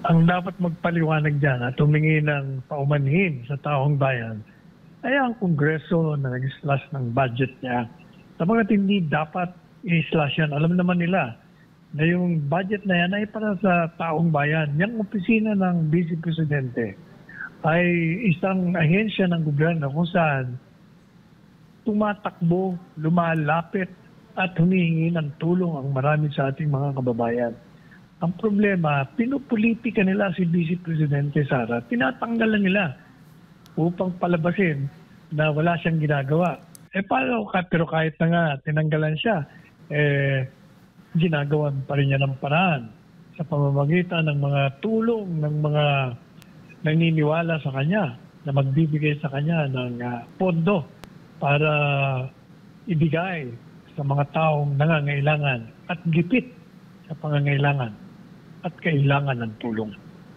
Ang dapat magpaliwanag dyan at humingi ng paumanhin sa taong bayan ay ang Kongreso na nag-slash ng budget niya. Sabagat hindi dapat i-slash yan. Alam naman nila na yung budget na yan ay para sa taong bayan. Yung opisina ng Vice Presidente ay isang ahensya ng gobyerno kung saan tumatakbo, lumalapit at humihingi ng tulong ang marami sa ating mga kababayan. Ang problema, pinupolitika nila si Vice Presidente Sara. Tinatanggalan nila upang palabasin na wala siyang ginagawa. Paano pero kahit na nga tinanggalan siya, ginagawan pa rin niya ng paraan sa pamamagitan ng mga tulong ng mga naniniwala sa kanya na magbibigay sa kanya ng pondo para ibigay sa mga taong nangangailangan at gipit sa pangangailangan at kailangan ng tulong.